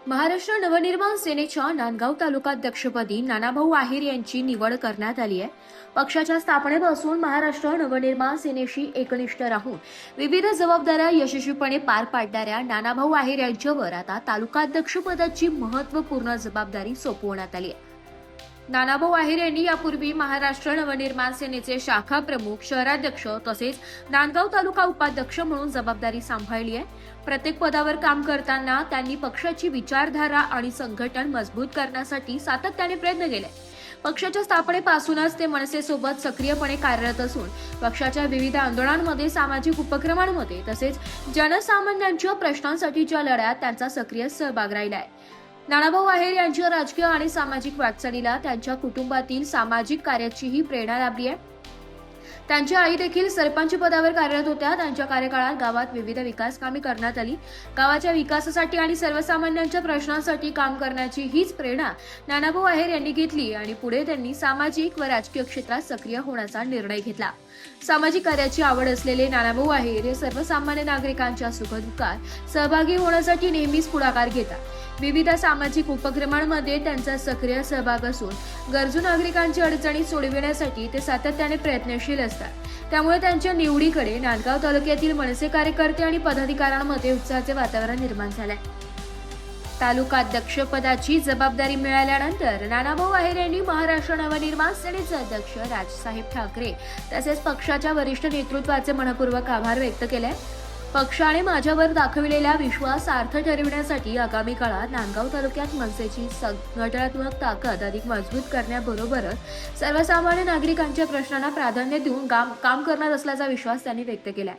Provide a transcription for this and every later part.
महाराष्ट्र नवनिर्माण सेनेच्या नांदगाव तालुकाध्यक्षपदी नानाभाऊ आहेर यांची निवड करण्यात आली आहे. पक्षाच्या स्थापनेपासून महाराष्ट्र नवनिर्माण सेनेशी एकनिष्ठ राहून विविध जबाबदाऱ्या यशस्वीपणे पार पाडणाऱ्या नानाभाऊ आहेर यांच्यावर आता तालुकाध्यक्षपदाची महत्त्वपूर्ण जबाबदारी सोपवण्यात आली आहे. नानाभाऊ आहेर यांनी यापूर्वी महाराष्ट्र नवनिर्माण सेनेचे शाखा प्रमुख, शहराध्यक्ष तसेच नांदगाव तालुका उपाध्यक्ष म्हणून जबाबदारी सांभाळली आहे. प्रत्येक पदावर काम करताना त्यांनी पक्षाची विचारधारा आणि संघटन मजबूत करण्यासाठी सातत्याने प्रयत्न केले. पक्षाच्या स्थापनेपासूनच ते मनसेसोबत सक्रियपणे कार्यरत असून पक्षाच्या विविध आंदोलनांमध्ये, सामाजिक उपक्रमांमध्ये तसेच जनसामान्यांच्या प्रश्नांसाठीच्या लढ्यात त्यांचा सक्रिय सहभाग राहिला आहे. नानाभाऊ आहेर यांच्या राजकीय आणि सामाजिक वाटचालीला त्यांच्या कुटुंबातील सामाजिक कार्याचीही प्रेरणा लाभली आहे. त्यांची आई देखील सरपंच पदावर कार्यरत होत्या. त्यांच्या कार्यकाळात गावात विविध विकास कामे करण्यात आली. गावाच्या विकासासाठी आणि सर्वसामान्यांच्या प्रश्नांसाठी काम करण्याची हीच प्रेरणा नानाभाऊ आहेर यांनी घेतली आणि पुढे त्यांनी सामाजिक व राजकीय क्षेत्रात सक्रिय होण्याचा निर्णय घेतला. सामाजिक कार्याची आवड असलेले नानाभाऊ आहेर हे सर्वसामान्य नागरिकांच्या सुखदुःखात सहभागी होण्यासाठी नेहमीच पुढाकार घेतात. विविध सामाजिक उपक्रमांमध्ये त्यांचा सक्रिय सहभाग असून गरजू नागरिकांची अडचणी सोडविण्यासाठी ते सातत्याने प्रयत्नशील असतात. त्यामुळे त्यांच्या निवडीकडे नांदगाव तालुक्यातील मनसे कार्यकर्ते आणि पदाधिकाऱ्यांमध्ये उत्साहाचे वातावरण निर्माण झाले. तालुकाध्यक्षपदाची जबाबदारी मिळाल्यानंतर नानाभाऊ आहेर यांनी महाराष्ट्र नवनिर्माण सेनेचे अध्यक्ष राजसाहेब ठाकरे तसेच पक्षाच्या वरिष्ठ नेतृत्वाचे मनपूर्वक आभार व्यक्त केले. पक्षाने माझ्यावर दाखविलेला विश्वास सार्थ ठरविण्यासाठी आगामी काळात नांदगाव तालुक्यात मनसेची संघटनात्मक ताकद अधिक मजबूत करण्याबरोबरच सर्वसामान्य नागरिकांच्या प्रश्नांना प्राधान्य देऊन काम करणार असल्याचा विश्वास त्यांनी व्यक्त केला.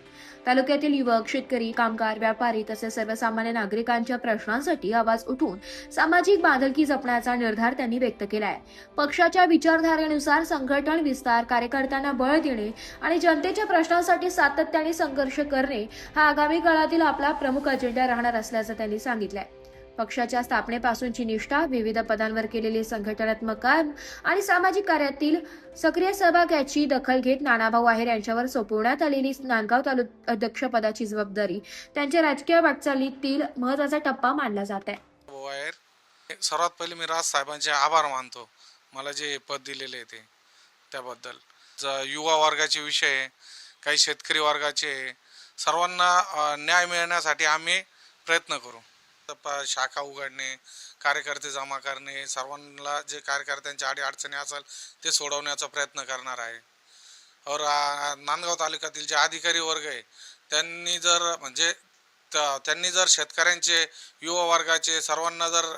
तालुक्यातील युवक, शेतकरी, कामगार, व्यापारी तसेच सर्वसामान्य नागरिकांच्या प्रश्नांसाठी आवाज उठवून सामाजिक बांधिलकी जपण्याचा निर्धार त्यांनी व्यक्त केला आहे. पक्षाच्या विचारधारेनुसार संघटन विस्तार, कार्यकर्त्यांना बळ देणे आणि जनतेच्या प्रश्नांसाठी सातत्याने संघर्ष करणे हा आगामी काळातील आपला प्रमुख अजेंडा राहणार असल्याचं त्यांनी सांगितलंय. पक्षाच्या स्थापनेपासूनची निष्ठा, विविध पदांवर केलेले संघटनात्मक काम आणि सामाजिक कार्यातील सक्रिय सहभाग याची दखल घेत नानाभाऊ आहेर यांच्यावर सोपवण्यात आलेली नांदगाव तालुका अध्यक्षपदाची जबाबदारी त्यांच्या राजकीय वाटचालीतील महत्त्वाचा टप्पा मानला जात आहे. सर्वात पहिले मी राज साहेबांचे आभार मानतो, मला जे पद दिलेले ते त्याबद्दल. युवा वर्गाचे विषय, काही शेतकरी वर्गाचे, सर्वांना न्याय मिळण्यासाठी आम्ही प्रयत्न करू. शाखा उघडणे, कार्यकर्ते जमा करणे, सर्वांना जे कार्यकर्त्यांच्या अडचणी असेल ते सोडवण्याचा प्रयत्न करणार आहे. और नांदगाव तालुक्यातील जे अधिकारी वर्ग आहे त्यांनी जर शेतकऱ्यांचे, युवा वर्गाचे सर्वांना जर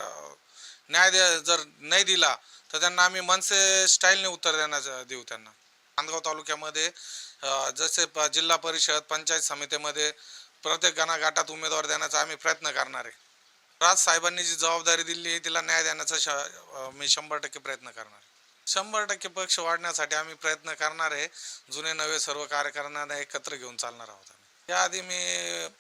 न्याय जर नाही दिला तर त्यांना आम्ही मनसे स्टाईलने उत्तर देऊ. त्यांना नांदगाव तालुक्यामध्ये जसे जिल्हा परिषद, पंचायत समितीमध्ये प्रत्येक गणागाटात उमेदवार देण्याचा आम्ही प्रयत्न करणार आहे. राज साहेबांनी जी जबाबदारी दिली आहे तिला न्याय देण्याचा मी 100% प्रयत्न करणार. 100% पक्ष वाढण्यासाठी आम्ही प्रयत्न करणार आहे. जुने नवे सर्व कार्यकर्त्यांना एकत्र घेऊन चालणार आहोत. याआधी मी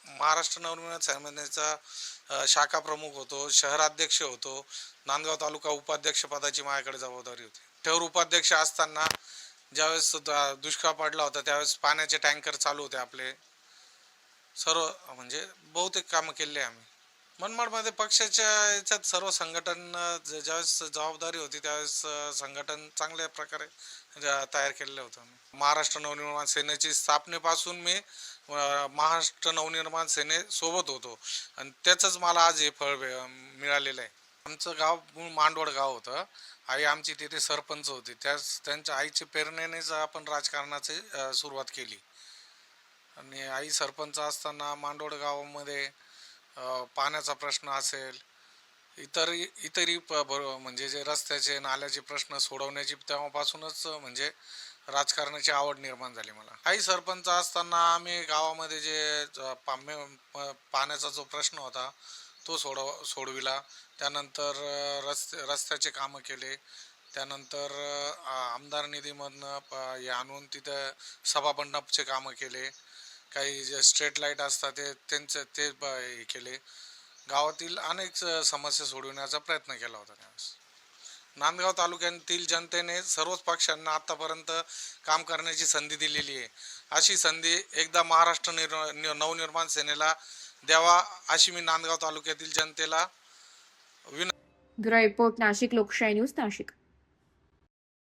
महाराष्ट्र नवनिर्माण सेनेचा शाखा प्रमुख होतो, शहराध्यक्ष होतो. नांदगाव तालुका उपाध्यक्ष पदाची माझ्याकडे जबाबदारी होती. शहर उपाध्यक्ष असताना ज्यावेळेस दुष्काळ पडला होता त्यावेळेस पाण्याचे टँकर चालू होते. आपले सर्व बहुतेक कामं केले आम्ही. मनमाडमध्ये पक्षाच्या याच्यात सर्व संघटन ज्यावेळेस जबाबदारी होती त्यावेळेस संघटन चांगल्या प्रकारे तयार केलेलं होतं. महाराष्ट्र नवनिर्माण सेनेची स्थापनेपासून मी महाराष्ट्र नवनिर्माण सेनेसोबत होतो आणि त्याचंच मला आज हे फळ मिळालेलं आहे. आमचं गाव मांडवड गाव होतं. आई आमची तिथे सरपंच होती. त्यांच्या आईच्या प्रेरणेनेच आपण राजकारणाची सुरुवात केली. आणि आई सरपंच असताना मांडवड गावामध्ये पाण्याचा प्रश्न असेल, इतरही जे रस्त्याचे, नाल्याचे प्रश्न सोडवण्याची तेव्हापासूनच राजकारणाची आवड निर्माण झाली मला. आई सरपंच असताना आम्ही गावामध्ये जे पाण्याचा जो प्रश्न होता तो सोडविला. त्यानंतर रस्त्याचे कामं केले. त्यानंतर आमदार निधीमधनं हे आणून तिथं सभामंडपचे कामं केले. काही जे स्ट्रीट लाईट असतात ते हे केले. गावातील अनेक समस्या सोडविण्याचा प्रयत्न केला होता. त्यावेळेस नांदगाव तालुक्यातील जनतेने सर्वच पक्षांना आतापर्यंत काम करण्याची संधी दिलेली आहे. अशी संधी एकदा महाराष्ट्र नवनिर्माण सेनेला द्यावा अशी मी नांदगाव तालुक्यातील जनतेला विन ब्युरो रिपोर्ट नाशिक लोकशाही न्यूज नाशिक.